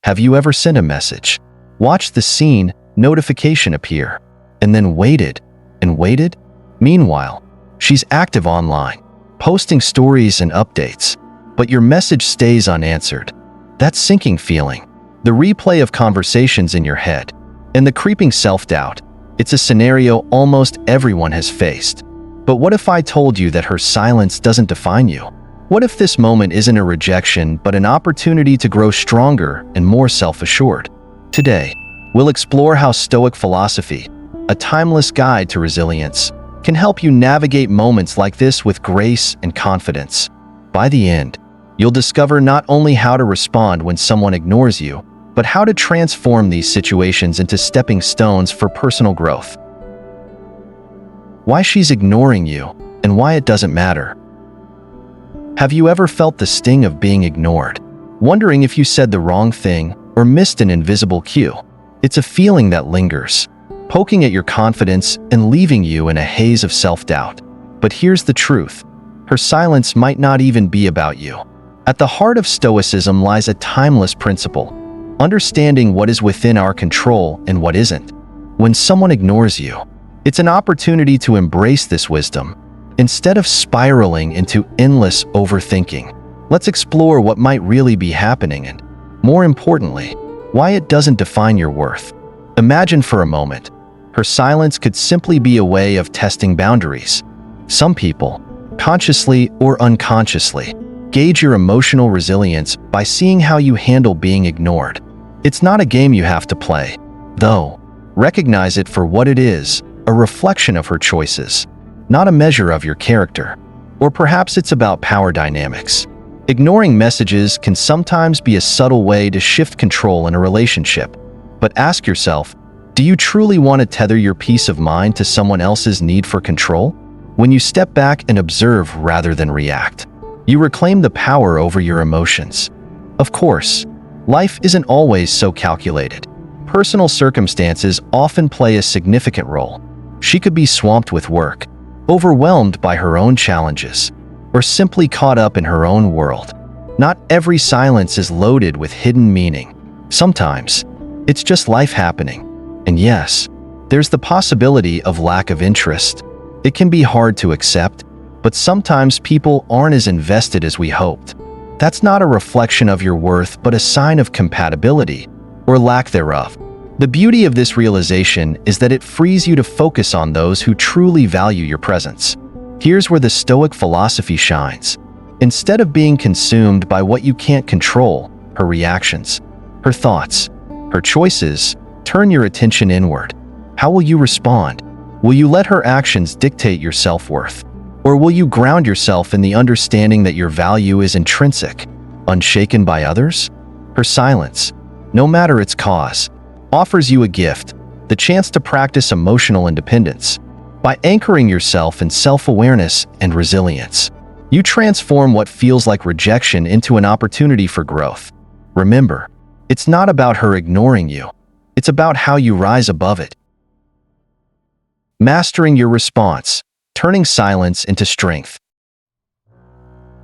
Have you ever sent a message, watched the scene, notification appear, and then waited and waited? Meanwhile, she's active online, posting stories and updates, but your message stays unanswered. That sinking feeling, the replay of conversations in your head, and the creeping self-doubt, it's a scenario almost everyone has faced. But what if I told you that her silence doesn't define you? What if this moment isn't a rejection, but an opportunity to grow stronger and more self-assured? Today, we'll explore how Stoic philosophy, a timeless guide to resilience, can help you navigate moments like this with grace and confidence. By the end, you'll discover not only how to respond when someone ignores you, but how to transform these situations into stepping stones for personal growth. Why she's ignoring you, and why it doesn't matter. Have you ever felt the sting of being ignored, wondering if you said the wrong thing or missed an invisible cue? It's a feeling that lingers, poking at your confidence and leaving you in a haze of self-doubt. But here's the truth. Her silence might not even be about you. At the heart of Stoicism lies a timeless principle: understanding what is within our control and what isn't. When someone ignores you, it's an opportunity to embrace this wisdom. Instead of spiraling into endless overthinking, let's explore what might really be happening and, more importantly, why it doesn't define your worth. Imagine for a moment, her silence could simply be a way of testing boundaries. Some people, consciously or unconsciously, gauge your emotional resilience by seeing how you handle being ignored. It's not a game you have to play, though. Recognize it for what it is, a reflection of her choices, not a measure of your character. Or perhaps it's about power dynamics. Ignoring messages can sometimes be a subtle way to shift control in a relationship. But ask yourself, do you truly want to tether your peace of mind to someone else's need for control? When you step back and observe rather than react, you reclaim the power over your emotions. Of course, life isn't always so calculated. Personal circumstances often play a significant role. She could be swamped with work, overwhelmed by her own challenges, or simply caught up in her own world. Not every silence is loaded with hidden meaning. Sometimes, it's just life happening. And yes, there's the possibility of lack of interest. It can be hard to accept, but sometimes people aren't as invested as we hoped. That's not a reflection of your worth, but a sign of compatibility, or lack thereof. The beauty of this realization is that it frees you to focus on those who truly value your presence. Here's where the Stoic philosophy shines. Instead of being consumed by what you can't control, her reactions, her thoughts, her choices, turn your attention inward. How will you respond? Will you let her actions dictate your self-worth? Or will you ground yourself in the understanding that your value is intrinsic, unshaken by others? Her silence, no matter its cause, offers you a gift, the chance to practice emotional independence. By anchoring yourself in self-awareness and resilience, you transform what feels like rejection into an opportunity for growth. Remember, it's not about her ignoring you. It's about how you rise above it. Mastering your response, turning silence into strength.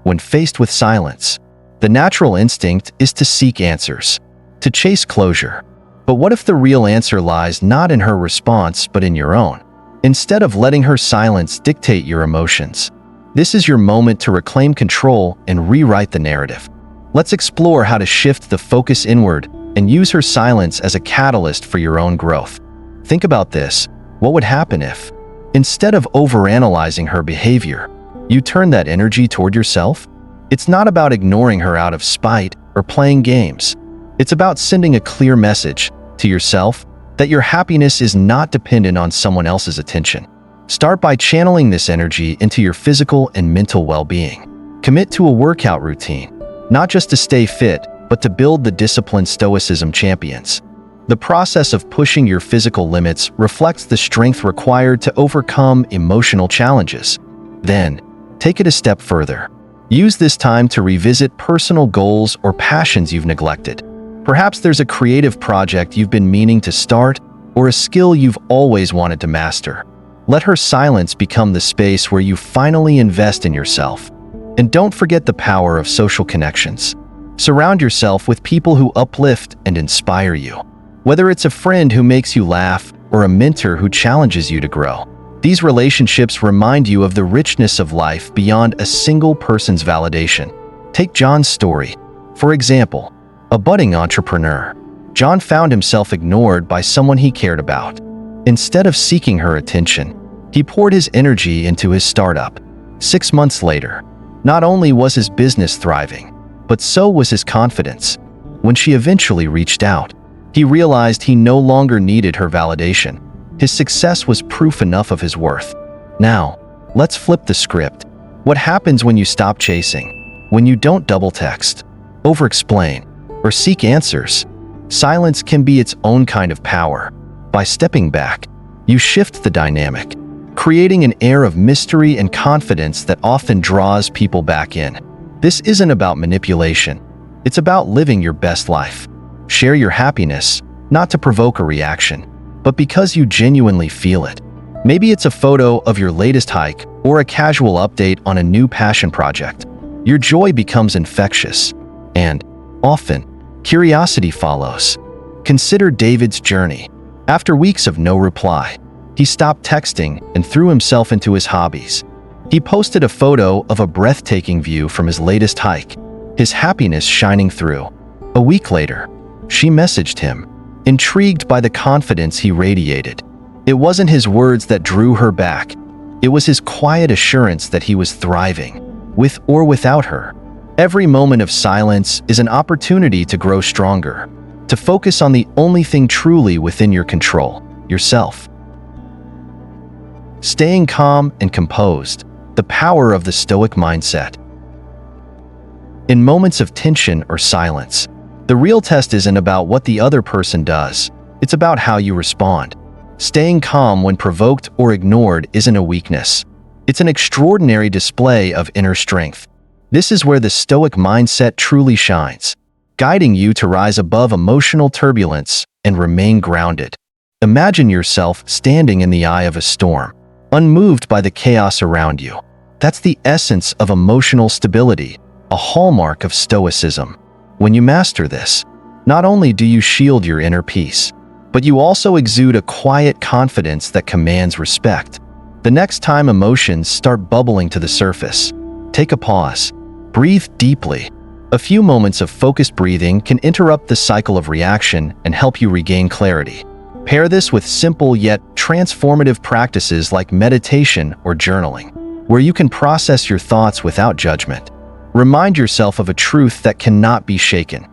When faced with silence, the natural instinct is to seek answers, to chase closure. But what if the real answer lies not in her response but in your own? Instead of letting her silence dictate your emotions, this is your moment to reclaim control and rewrite the narrative. Let's explore how to shift the focus inward and use her silence as a catalyst for your own growth. Think about this. What would happen if, instead of overanalyzing her behavior, you turn that energy toward yourself? It's not about ignoring her out of spite or playing games. It's about sending a clear message to yourself that your happiness is not dependent on someone else's attention. Start by channeling this energy into your physical and mental well-being. Commit to a workout routine, not just to stay fit, but to build the disciplined Stoicism champions. The process of pushing your physical limits reflects the strength required to overcome emotional challenges. Then, take it a step further. Use this time to revisit personal goals or passions you've neglected. Perhaps there's a creative project you've been meaning to start or a skill you've always wanted to master. Let her silence become the space where you finally invest in yourself. And don't forget the power of social connections. Surround yourself with people who uplift and inspire you. Whether it's a friend who makes you laugh or a mentor who challenges you to grow, these relationships remind you of the richness of life beyond a single person's validation. Take John's story. For example, a budding entrepreneur. John found himself ignored by someone he cared about. Instead of seeking her attention, he poured his energy into his startup. 6 months later, not only was his business thriving, but so was his confidence. When she eventually reached out, he realized he no longer needed her validation. His success was proof enough of his worth. Now, let's flip the script. What happens when you stop chasing? When you don't double text, over-explain, or seek answers? Silence can be its own kind of power. By stepping back, you shift the dynamic, creating an air of mystery and confidence that often draws people back in. This isn't about manipulation. It's about living your best life. Share your happiness, not to provoke a reaction, but because you genuinely feel it. Maybe it's a photo of your latest hike or a casual update on a new passion project. Your joy becomes infectious, and often, curiosity follows. Consider David's journey. After weeks of no reply, he stopped texting and threw himself into his hobbies. He posted a photo of a breathtaking view from his latest hike, his happiness shining through. A week later, she messaged him, intrigued by the confidence he radiated. It wasn't his words that drew her back. It was his quiet assurance that he was thriving, with or without her. Every moment of silence is an opportunity to grow stronger, to focus on the only thing truly within your control, yourself. Staying calm and composed, the power of the Stoic mindset. In moments of tension or silence, the real test isn't about what the other person does, it's about how you respond. Staying calm when provoked or ignored isn't a weakness. It's an extraordinary display of inner strength. This is where the Stoic mindset truly shines, guiding you to rise above emotional turbulence and remain grounded. Imagine yourself standing in the eye of a storm, unmoved by the chaos around you. That's the essence of emotional stability, a hallmark of Stoicism. When you master this, not only do you shield your inner peace, but you also exude a quiet confidence that commands respect. The next time emotions start bubbling to the surface, take a pause. Breathe deeply. A few moments of focused breathing can interrupt the cycle of reaction and help you regain clarity. Pair this with simple yet transformative practices like meditation or journaling, where you can process your thoughts without judgment. Remind yourself of a truth that cannot be shaken.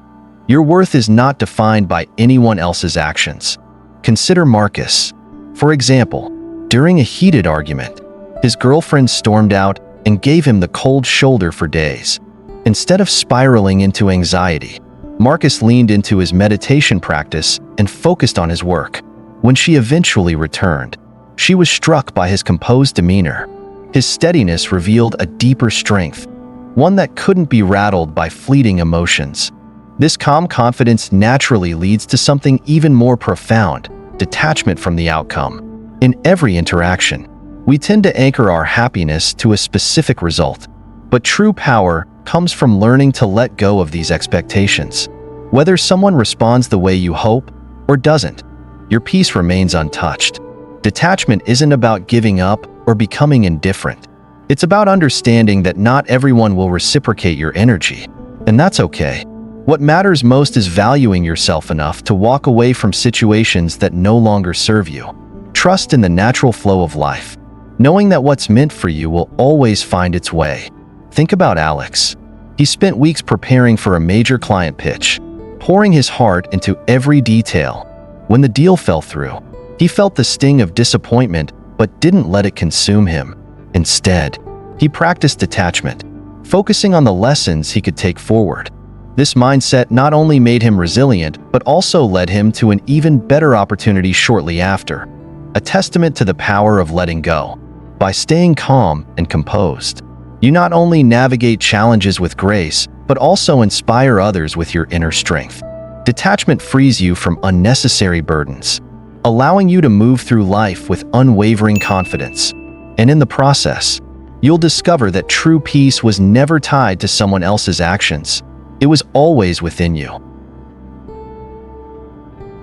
Your worth is not defined by anyone else's actions. Consider Marcus. For example, during a heated argument, his girlfriend stormed out and gave him the cold shoulder for days. Instead of spiraling into anxiety, Marcus leaned into his meditation practice and focused on his work. When she eventually returned, she was struck by his composed demeanor. His steadiness revealed a deeper strength, one that couldn't be rattled by fleeting emotions. This calm confidence naturally leads to something even more profound: detachment from the outcome. In every interaction, we tend to anchor our happiness to a specific result, but true power comes from learning to let go of these expectations. Whether someone responds the way you hope or doesn't, your peace remains untouched. Detachment isn't about giving up or becoming indifferent. It's about understanding that not everyone will reciprocate your energy, and that's okay. What matters most is valuing yourself enough to walk away from situations that no longer serve you. Trust in the natural flow of life, knowing that what's meant for you will always find its way. Think about Alex. He spent weeks preparing for a major client pitch, pouring his heart into every detail. When the deal fell through, he felt the sting of disappointment but didn't let it consume him. Instead, he practiced detachment, focusing on the lessons he could take forward. This mindset not only made him resilient, but also led him to an even better opportunity shortly after, a testament to the power of letting go. By staying calm and composed, you not only navigate challenges with grace, but also inspire others with your inner strength. Detachment frees you from unnecessary burdens, allowing you to move through life with unwavering confidence. And in the process, you'll discover that true peace was never tied to someone else's actions. It was always within you.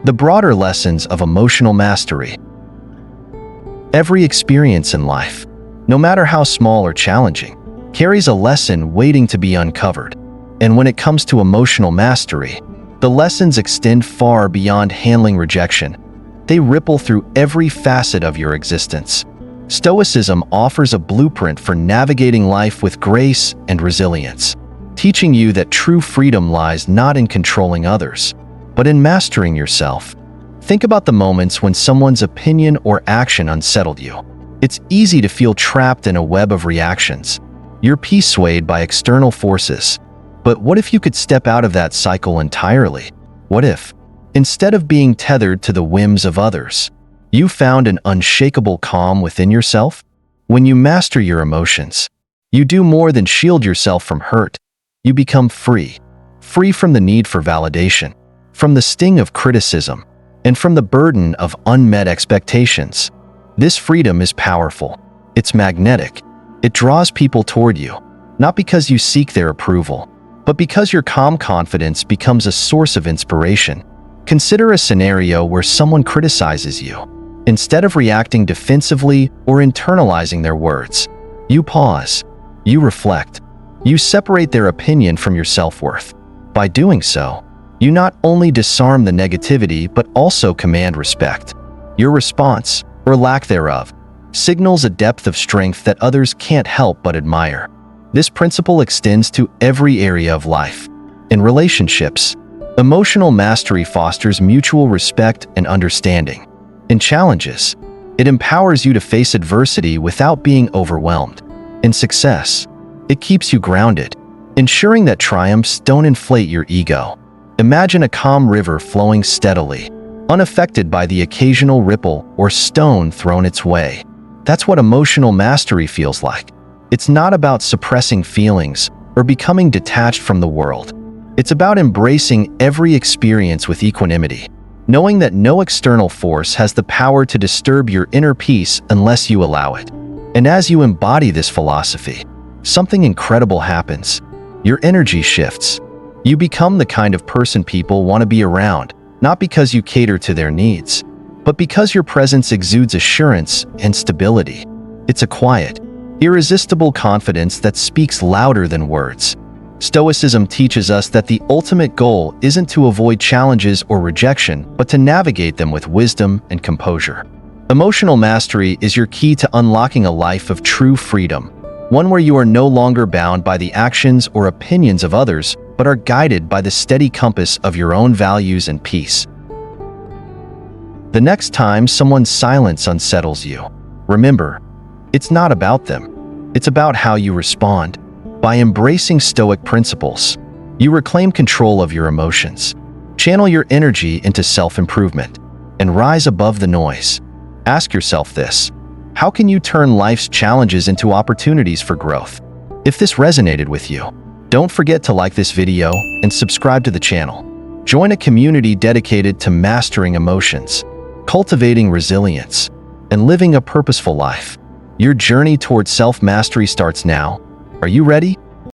The broader lessons of emotional mastery. Every experience in life, no matter how small or challenging, carries a lesson waiting to be uncovered. And when it comes to emotional mastery, the lessons extend far beyond handling rejection. They ripple through every facet of your existence. Stoicism offers a blueprint for navigating life with grace and resilience, teaching you that true freedom lies not in controlling others, but in mastering yourself. Think about the moments when someone's opinion or action unsettled you. It's easy to feel trapped in a web of reactions. Your peace swayed by external forces. But what if you could step out of that cycle entirely? What if, instead of being tethered to the whims of others, you found an unshakable calm within yourself? When you master your emotions, you do more than shield yourself from hurt. You become free. Free from the need for validation, from the sting of criticism, and from the burden of unmet expectations. This freedom is powerful. It's magnetic. It draws people toward you, not because you seek their approval, but because your calm confidence becomes a source of inspiration. Consider a scenario where someone criticizes you. Instead of reacting defensively or internalizing their words, you pause. You reflect. You separate their opinion from your self-worth. By doing so, you not only disarm the negativity but also command respect. Your response, or lack thereof, signals a depth of strength that others can't help but admire. This principle extends to every area of life. In relationships, emotional mastery fosters mutual respect and understanding. In challenges, it empowers you to face adversity without being overwhelmed. In success, it keeps you grounded, ensuring that triumphs don't inflate your ego. Imagine a calm river flowing steadily, unaffected by the occasional ripple or stone thrown its way. That's what emotional mastery feels like. It's not about suppressing feelings or becoming detached from the world. It's about embracing every experience with equanimity, knowing that no external force has the power to disturb your inner peace unless you allow it. And as you embody this philosophy, something incredible happens. Your energy shifts. You become the kind of person people want to be around, not because you cater to their needs, but because your presence exudes assurance and stability. It's a quiet, irresistible confidence that speaks louder than words. Stoicism teaches us that the ultimate goal isn't to avoid challenges or rejection, but to navigate them with wisdom and composure. Emotional mastery is your key to unlocking a life of true freedom, one where you are no longer bound by the actions or opinions of others, but are guided by the steady compass of your own values and peace. The next time someone's silence unsettles you, remember, it's not about them. It's about how you respond. By embracing Stoic principles, you reclaim control of your emotions, channel your energy into self-improvement, and rise above the noise. Ask yourself this: how can you turn life's challenges into opportunities for growth? If this resonated with you, don't forget to like this video and subscribe to the channel. Join a community dedicated to mastering emotions, cultivating resilience, and living a purposeful life. Your journey towards self-mastery starts now. Are you ready?